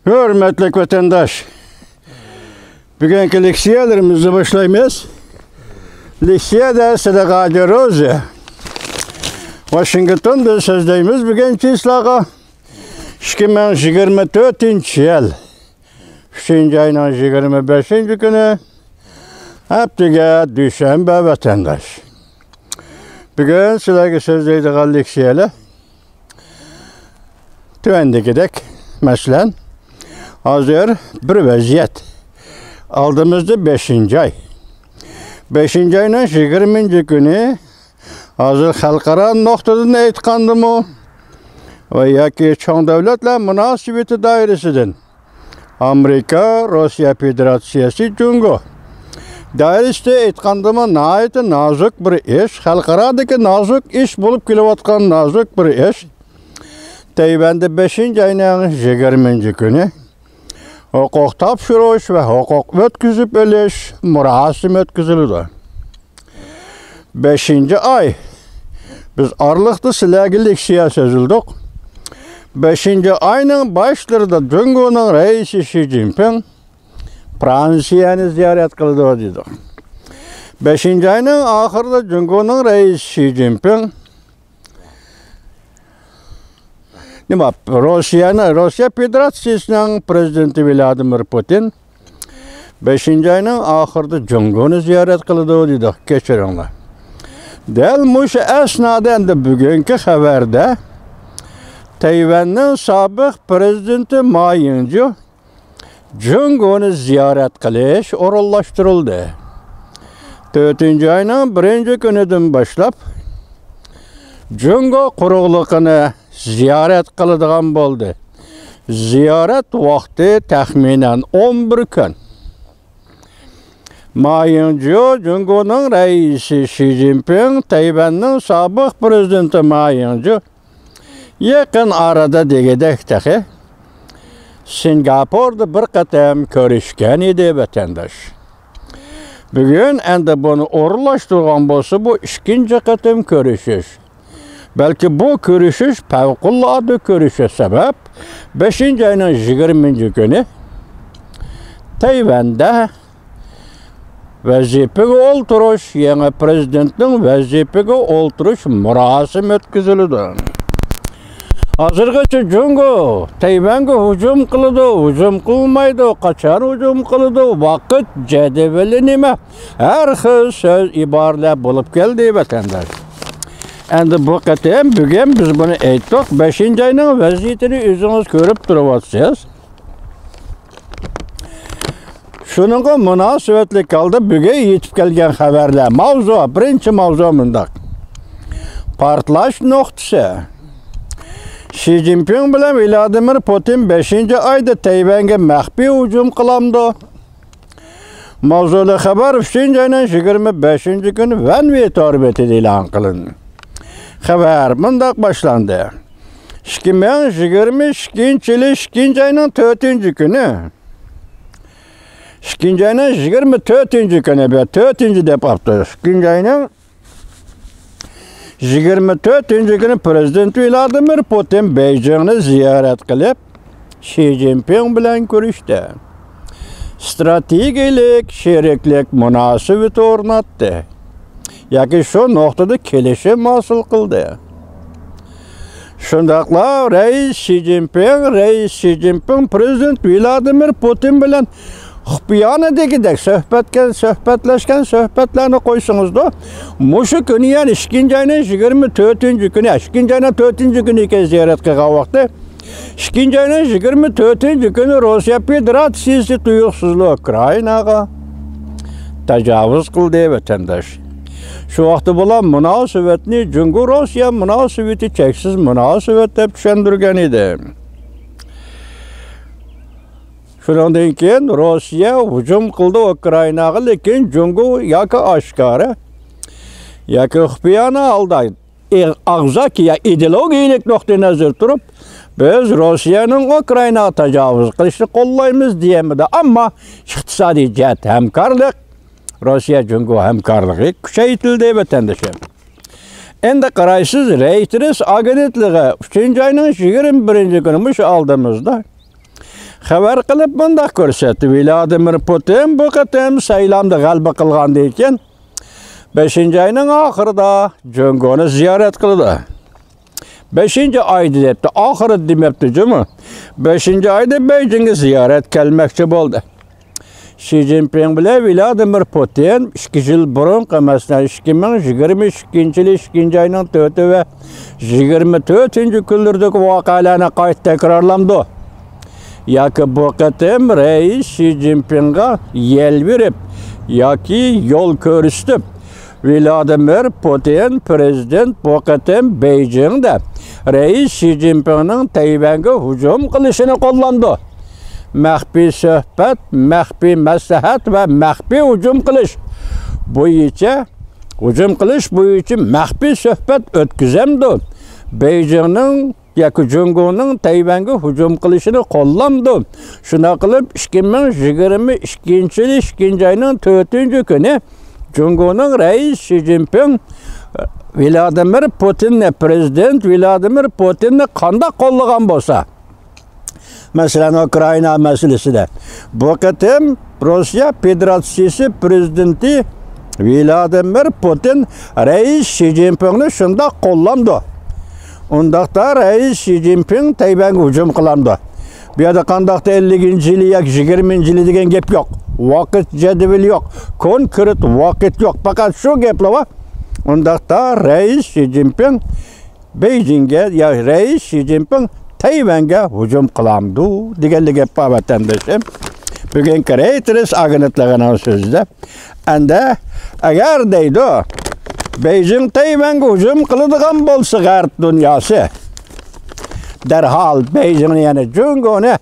Hürmetli vatandaş, bugünkü leksiyalarımızı başlaymayız. Leksiya dersi qadiyoruz. Washington'da sözdeyimiz bugünkü islağa 2024 yıl 3. ayının 25. günü haftaga düşenbe vatandaş. Bugün sizlerge sözdeydiği leksiyalar tüvendikidek mesela hazır bir vaziyet. Aldığımızda 5. ay. 5. ayının 20. günü hazır halkara noktadan aytkandı mı? Ve yaki çoğun devletler münasibeti dairesinden Amerika, Rusya Federasyası, Cungo dairesinde aytkandı mı nahayeti nazuk bir iş, halkaradaki nazuk iş bulup kilovatkan nazuk bir iş. Tayvan'da 5. ayının 20. günü hukuk tapşırış ve hukuk ötküzüp ölüş murasim ötküzülüdü. 5. ay biz Aralık'ta silahlı siyasi sözüldük. 5. ayının başlarında Cungo'nun reisi Xi Jinping Fransa'yı ziyaret kıldı dedik. 5. ayının ahırda Cungo'nun reisi Xi Jinping Rusya Federasyası'nın prezidenti Vladimir Putin 5. ayının ahırda Cungo'nu ziyaret kıldı dedik. Geçirinler. Delmuş esnadan da bugünkü haberde Tayvan'ın sabık prezidenti Ma Ying-jeou Cungo'nu ziyaret kılış orallaştırıldı. 4. ayının 1. günüden başlap Cungo quruqluğunu ziyaret kılıdığan oldu. Ziyaret vakti tahminen 11 gün. Ma Ying-jeou Cungo'nun reisi Xi Jinping, Tayvan'ın sabık prezidenti Ma Ying-jeou yakın arada degedekteği Singapur'da bir qatam görüşken idi vatandaş. Bugün endi bunu orlaştırgan bolsa bu 2. qatam görüşüş. Belki bu görüşüş fevkalade görüşe sebep 5. ayının 20. günü Tayvan'da vazifege olturuş, yeni prezidentin vazifege olturuş murasim ötküzülüdü. Hazırgacha Cungo Tayvan'a hücum kılıdı, hücum kılmaydı, kaçan hücum kılıdı, vakit cedeveli nime? Her xil söz ibareler bulup geldi vatandaş. Endi bu qatam bugün biz bunu aytdik, 5. ayının vaziyetini özünüz görüp turibsiz. Şununla münasebetli kaldı bugün yetip gelgen haberler. Mavzu, birinci mavzu mundaq. Partlaş noktası. Xi Jinping bilan Vladimir Putin 5. ayda Tayvan'a maxfiy hücum kılamdı. Mavzuli haber 3. ayının 25. günü Vanve torbetida e'lon qilindi. Haber mundaq başlandı. 2022 yılı 2. ayının 4. günü 2. ayının 24. günü 4. dep aptı. 2. ayının 24. günü Prezident Vladimir Putin Beijing'ni ziyaret kılıp Xi Jinping bilan görüştü. Stratejik şeriklik münasebeti ornattı. Yaki şu noktada kelişim hasıl kıldı. Şundaqla Reis Xi Jinping Prezident Vladimir Putin bilan Xpiyonadagidek söhbetleşken söhbetlerini koysunuzdu. Muşu günü yani 2. ayının 24. günü, 2. ayının 4. günü ziyaret kılgan vakti. 2. ayının 24. günü Rusya Federasyası tuyuksuzluğu Ukrayna'ga tecavüz kıldı vatandaş. Şu vakti bulan münasebetini Cungo-Rusya münasebeti çeksiz münasebet dep düşündürgen idi. Şundan keyin Rusya hücum kıldı Ukraynaga, lekin Cungo yaki aşkara yaki xpiyona aldı. Ağzaki ya ideologiyalik nuqtai nazar turup biz Rusya'nın Ukraynaga tecavüz qilishni qo'llaymiz diyemedi. Ama iqtisodiy jihat hamkorlik Rusya Cungo hamkorligi kuchaytirildi vatandaşım. Endi qaraysiz Reuters agentliği 3. ayının 21. günü aldığımızda xabar qilib bundaq ko'rsatdi. Vladimir Putin bu qatam saylamda g'alaba qilgan ekan. 5-oyning oxirida Jungoni ziyorat qildi. 5-oy debdi, oxiri demabdi jumi. 5-oyda Beijingga ziyorat kelmoqchi bo'ldi. Xi Jinping bilan Vladimir Putin 2 yil burun emasdan 2022-yil 2-oyning 4 va 24-kunlardagi voqealarni qayta takrorlamdi. Yoki bu qatam rais Xi Jinpingga yel berib yoki yo'l ko'rsatib Vladimir Putin prezident bu qatam Beijingda rais Xi Jinpingning Tayvanga hujum qilishini qo'llandi. Maxfiy suhbat, maxfiy maslahat va maxfiy hujum qilish bo'yicha maxfiy suhbat o'tkazamdi. Beijingning yoki Jungoning Tayvanga hujum qilishini qo'llamdi. Shuna qilib 2022-yil 2-oyning 4-kuni Jungoning rais Xi Jinping Vladimir Putinni prezident Vladimir Putinni qanday qo'llagan bo'lsa, masalan Ukraina masalasida bu qatam Rossiya Federatsiyasi prezidenti Vladimir Putin rais Xi Jinpingni shunda qo'llamdi. Undaqda rais Xi Jinping Tayvanga hujum qildi. Bu yerda qandaqda 50-yil yoki 20-yil degan gap yo'q. Vaqt jadvali yo'q. Konkret vaqt yo'q. Faqat shu gaplar bor. Undaqda rais Xi Jinping Beijingga ya rais Xi Jinping Tayvanga hujum qilamdi degan gap bor vatandoshim. Bugungi Reuters agentligining so'zida. Anda agar deydi Beijing Tayvanga hujum qiladigan bo'lsa G'arb dunyosi darhol Beijingni yana Jungoni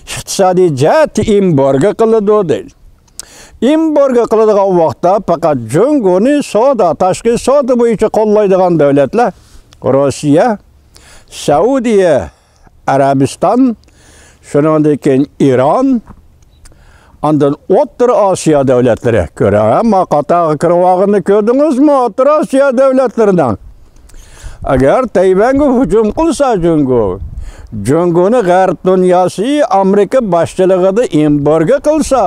iqtisodiy jihat embargo qiladi deydi. Embargo qiladigan vaqtda faqat Jungoni tashqi savdo bo'yicha qo'llaydigan davlatlar Rossiya, Saudiya, Arabiston, shuningdek Iron, ondan O'rta Osiyo davlatlari ko'raman. Qatag'i kirvog'ini ko'rdingizmi? O'rta Osiyo davlatlaridan. Agar Tayvanga hujum qilsa Jungoni G'arb dunyosi Amerika boshchiligida embargo qilsa,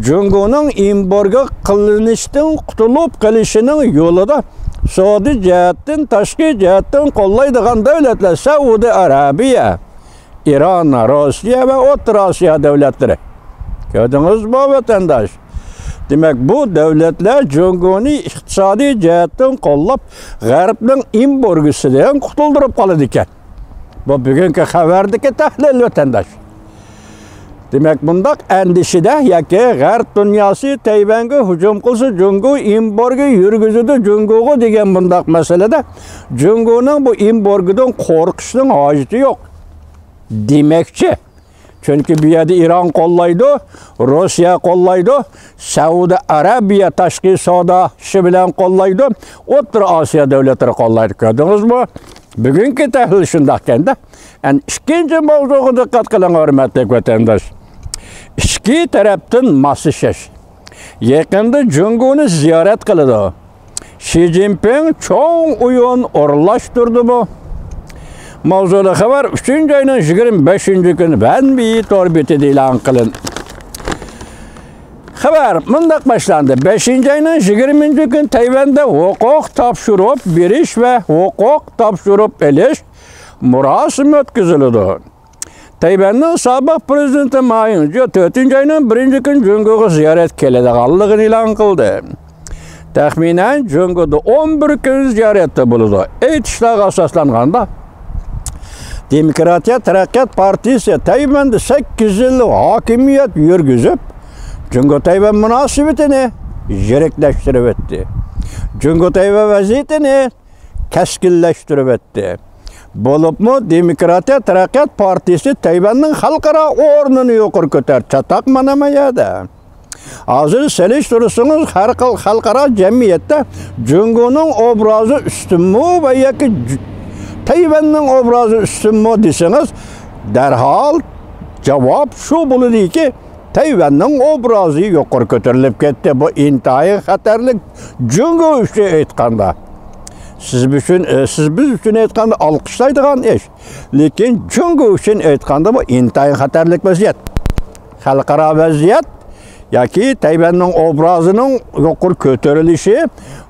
Jungoning embargo qilinishdan qutulib qolishining yo'lida savdo jihatdan, tashqi jihatdan qo'llaydigan davlatlar Saudiya Arabiya, Iron, Rossiya va O'rta Osiyo davlatlari. Ko'rdingizmi vatandosh? Demak, bu davlatlar Jungoni iqtisodiy jihatdan qo'llab, G'arbning embargosidan qutuldirib qoladi ekan. Bu bugungi xabardagi tahlil vatandosh. Demak, bundaq andishida yoki G'arb dunyosi Tayvanga hujum qilsa, Jungo embargo yurgizadi Jungoga degan bundaq masalada Jungoning bu embargodan qo'rqishning hojati yo'q. Demakchi, chunki bu yerda Iron qo'llaydi, Rossiya qo'llaydi, Saudiya Arabiya tashqi savdo ishi bilan qo'llaydi, O'rta Osiyo davlatlari qo'llaydi. Ko'rdingizmi? Bugungi tahlil shundaqkanda. Ikkinchi mavzuga diqqat qiling, hurmatli vatandosh. Ikki tarafdan maslashash. Yaqinda Jungoni ziyorat qildi. Xi Jinping cho'ng o'yin o'rlashtirdimi? Mavzuda xabar 3-oyning 25-kuni Banbi torbetida e'lon qilindi. Xabar mundaq boshlandi. 5-oyning 20-kuni Tayvanda huquq topshirib berish va huquq topshirib olish murosimi o'tkazildi. Tayvanning sobiq prezidenti Ma Ying-je 4-oyning 1-kuni Jungoga ziyorat keladiganligini e'lon qildi. Taxminan Jungoda 11 kun ziyoratda bo'ladi. Aytishlarga asoslanganda Demokratiya Taraqqiyot partiyasi Tayvanda 8 yil hokimiyat yurgizib, Jungo-Tayvan munosabatini yiriklashtirib o'tdi. Jungo-Tayvan vaziyatini kaskinlashtirib o'tdi. Bo'libmi Demokratiya Taraqqiyot partiyasi Tayvanning xalqaro o'rnini yuqori ko'tardi. Chataq manamayadi. Hozir selishtirsangiz har xil xalqaro jamiyatda Jungoning obrazi ustunmi va yoki Tayvanning obrazi ustunmi desangiz, darhol javob shu bo'ladiki, Tayvanning obrazi yuqori ko'tarilib ketdi. Bu intayin xatarlik Jungo uchun aytganda. Siz biz uchun aytganda olqishlaydigan ish. Lekin Jungo uchun aytganda bu intayin xatarlik vaziyat. xalqaro vaziyat yoki Tayvanning obrazining yuqori ko'tarilishi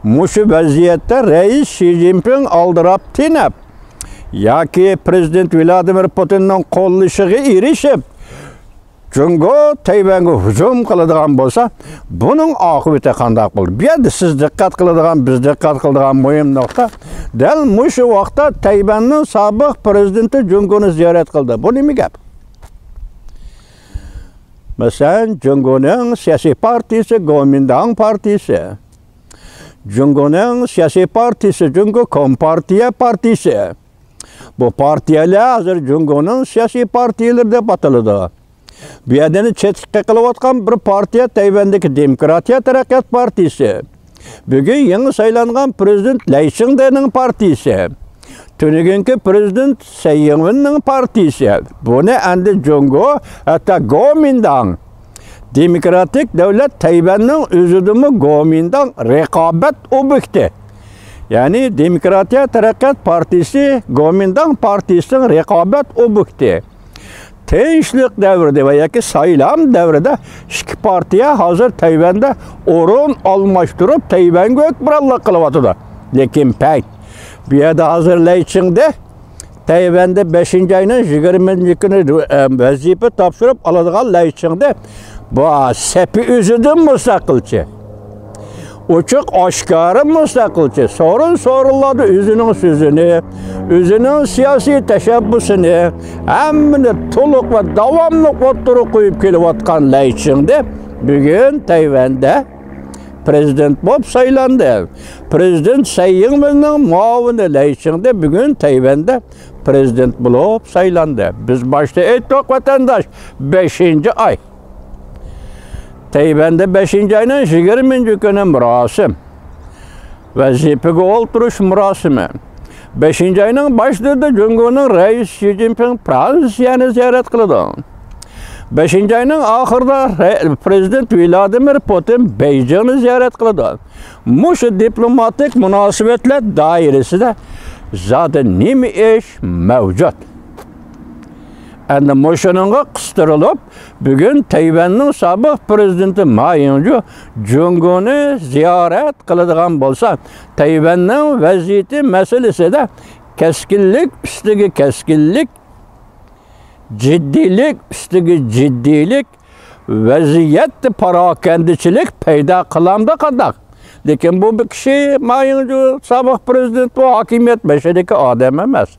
mushu vaziyatda rais Xi Jinping aldirab tinab yoki prezident Vladimir Putinning qo'llashiga erishib Jungo Tayvanga hujum qiladigan bo'lsa, buning oqibati qanday bo'ladi? Bu yerda siz diqqat qiladigan, biz diqqat qiladigan muhim nuqta, dal mushu vaqtda Tayvanning sobiq prezidenti Jungoni ziyorat qildi. Bu nima gap? Masalan, Jungoning siyosiy partiyasi Kuomintang partiyasi. Jungoning siyosiy partiyasi Jungo Kompartiya partiyasi. Bu partiyalar hozir Jungoning siyosiy partiyalar deb ataladi. Bu yerdan chetga qilayotgan bir partiya Tayvandagi Demokratiya taraqqiyot partiyasi. Bugun yangi saylangan prezident Lai Ching-tening partiyasi. Tunugungi prezident Tsai Ing-wenning partiyasi. Buni endi Jungo hatta Kuomintang Demokratik davlat Tayvanning o'zidimi Kuomintang raqobat obyekti. Ya'ni Demokratiya taraqqiyot partiyasi Kuomintang partiyasining raqobat obyekti. Tinchlik davrida va yoki saylam davrida ikki partiya hozir Tayvanda o'rin almashtirib Tayvanga hukmronlik qilyapti. Lekin pay bu yerda hozir Lai Ching-de Tayvanda 5-oyning 20-kuni vazifa topshirib oladigan Lai Ching-de bu sepi o'zidan mustaqilchi. Ochiq oshkora mustaqilchi. So'rinlarni o'zining so'zini, o'zining siyosiy tashabbusini hammani to'liq va davomli o'ttirib qo'yib kelayotgan Lai Ching-de bugun Tayvanda prezident bo'lib saylandi. Prezident Tsai Ing-wenning muavini Lai Ching-de bugun Tayvanda prezident bo'lib saylandi. Biz boshda aytdik vatandosh 5-oy. Tayvanda 5-oyning 20-kuni murosim. Vazifaga o'tirish murosimi. 5-oyning boshida Jungoning rais Xi Jinping Fransiyani ziyorat qildi. 5-oyning oxirida prezident Vladimir Putin Beijingni ziyorat qildi. Mushu diplomatik munosabatlar doirasida zodi nima ish mavjud? Endi mushuninga qistirilib, bugun Tayvanning sobiq prezidenti Ma Ying-ju Jungoni ziyorat qiladigan bo'lsa, Tayvanning vaziyati masalasida keskinlik ustiga keskinlik, jiddiylik ustiga jiddiylik, vaziyat parokandichilik paydo qilamdi qanday? Lekin bu bir kishi Ma Ying-ju sobiq prezident va hokimiyat bashidagi odam emas.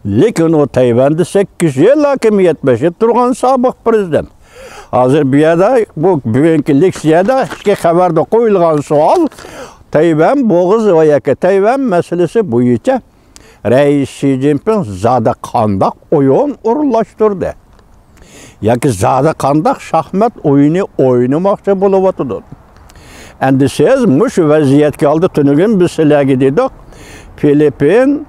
Lekin o Tayvanda 8 yil hokimiyat bashida turgan sobiq prezident. Hozir bu yerda bu bugungi leksiyada ikki xabarda qo'yilgan savol Tayvan bo'g'izi va yoki Tayvan masalasi bo'yicha rais Xi Jinping zada qandoq o'yin o'rinlashtirdi. Yoki zada qandoq shaxmat o'yini o'ynamoqchi bo'lyapti. Endi siz mushu vaziyatga oldi tunugun biz sizlarga dedik, Filippin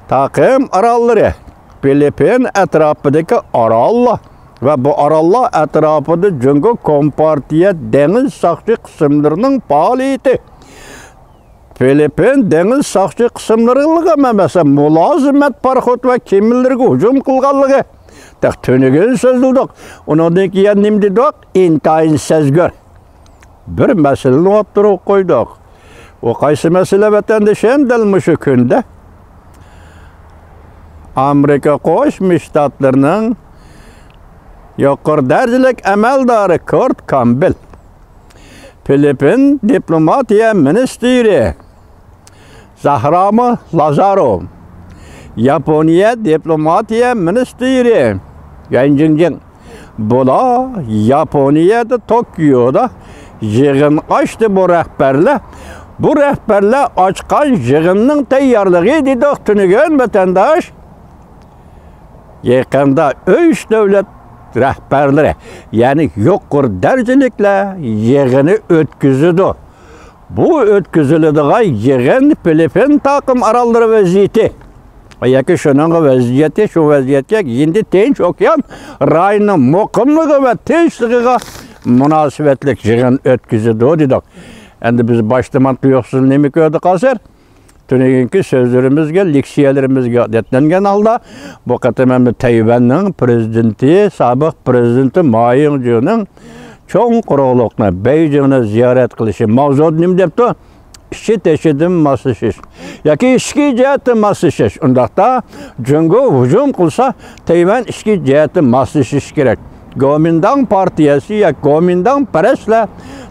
Taqim orolları, Filippin atrofidagi orollar va bu orollar atrofida Jungo Kompartiya dengiz soqchi qismlarining faoliyati. Filippin dengiz soqchi qismlariga mamasa mulozimat parxot va kemalarga hujum qilganligi tunugun so'zildik. Undan keyin nima dedik? Intayin sezgir. Bir masalani o'tirib qo'ydik. O qaysi masala vatandoshim dalmushu kunda Amerika Qo'shma Shtatlarining yuqori darajalik amaldori Kurt Campbell, Filippin diplomatiya ministri Zahrama Lazarov, Yaponiya diplomatiya ministri Yang Jingjing bular Yaponiyada Tokyoda yig'in ochdi bu rahbarlar. Bu rahbarlar ochgan yig'inning tayyorligi dedik tunugun vatandosh. Yaqinda 3 davlat rahbarlari, ya'ni yuqori darajaliklar yig'ini o'tkazdi. Bu o'tkaziladigan yig'in Filippin taqim orollari vaziyati. Yoki shuning vaziyati, shu vaziyatga endi Tinch okean rayoning muqimligi va tinchligiga munosabatli yig'in o'tkazdi dedik. Endi biz boshda man tuyuqsiz nima ko'rdik hozir? Tüneyinki sözlerimizge, leksiyelerimizge adetlengen halda bu katememde Tayvan'ın prezidenti, sabık prezidenti Ma Ying-jeou'nun çoğun kuruluqna, Beijing'ne ziyaret kılışı. Mavzud nim depti? İşçi teşidim masışış. Yaki işki cihati masışış. Ondaqda Jungo hücum kılsa Tayvan işki cihati masışış gerek. Kuomintang partiyasi ya Kuomintang presle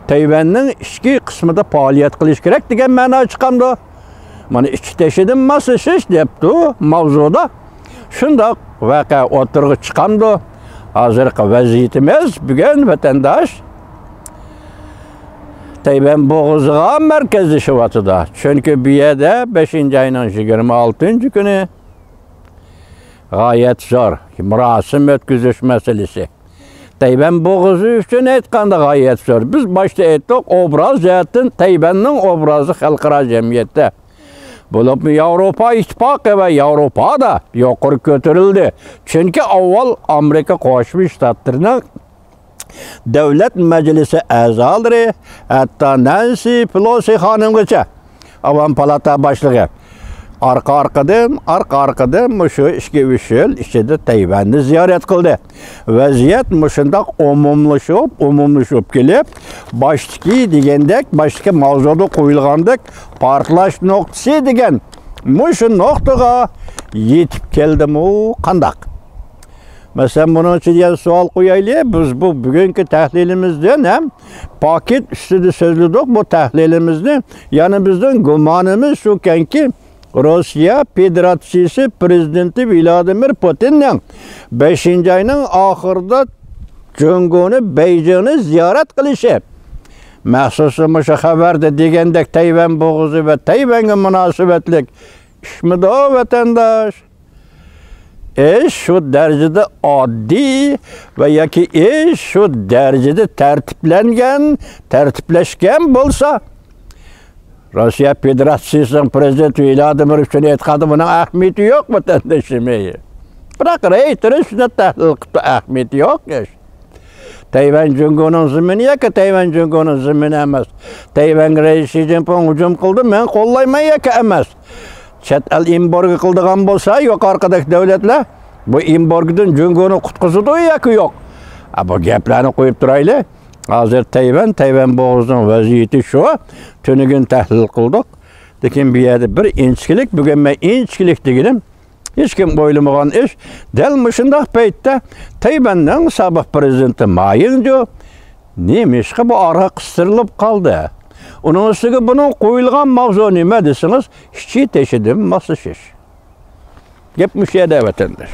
Tayvan'ın işki kısmında faaliyet kılış gerek degen ma'no chiqamdi. Mana işçi teşidim masışış depti mavzuda. Şundaq vaqa o'tirg'i chiqamdi. Hozirgi vaziyetimiz bugun vatandosh Tayvan bo'g'izga markazlashyapti. Chunki bu yerda 5-oyning 26-kuni g'oyat zo'r murosim o'tkazish masalasi. Tayvan bo'g'izi uchun aytganda g'oyat zo'r. Biz boshda aytdik, obraz jihatdan Tayvanning obrazi xalqaro jamiyatda bo'lib Yevropa ittifoqi va Yevropada yuqori ko'tarildi. Chunki avval Amerika Qo'shma Shtatlarining davlat majlisi a'zolari, hatto Nancy Pelosi xonimgacha Avam palata boshlig'i arqa-arqadan shu 2-3 yil ichida Tayvanni ziyorat qildi. Vaziyat shundoq umumlashib kelib, boshdagi mavzuda qo'yilgandek portlash nuqtasi degan shu nuqtaga yetib keldimi qandaq? Mesela bunun için diye sual qo'yaylik. Biz bu bugungi tahlilimizden ham paket ustida so'zladik bu tahlilimizni. Yani bizden gumonimiz shukanki Rossiya Federatsiyasi prezidenti Vladimir Putinning 5-oyning oxirida Jungoni Beijingni ziyorat qilishi. Maxsus o'sha xabarda degandek Tayvan bo'g'izi va Tayvanga munosabatlik ishmidi vatandosh? Şu derecede addi ve yaki şu derecede tertipleşken bolsa Rusya Federasyası'nın prezidenti Vladimir Putin etkadı bunun ahmeti yok vatandaşımı. Bırak reytiri şuna tahlil kıtı ahmeti yok ya. Tayvan Jungo'nun zimini ya ki Tayvan Jungo'nun zimini emez. Tayvan reisi Xi Jinping hücum kıldı, men kollayman ya ki emez. Chet el embargo qildigan bo'lsa, yuqoridagi davlatlar bu embargodan Jungoni qutqizadi yoki yo'q. Bu gaplarni qo'yib turaylik. Hozir Tayvan bo'g'izining vaziyati shu. Tunigun tahlil qildik. Lekin bu yerda bir inchkilik, bugun men inchkilik deganim hech kim o'ylamagan ish. Dal shunday paytda Tayvanning sobiq prezidenti Ma Ying-jeou nemishqa bu orqa qistirilib qoldi. Onun üstüne bunun qo'yilgan mavzu nima desiniz? İşçi teşidim masışış. Gap müşahede vatandaş.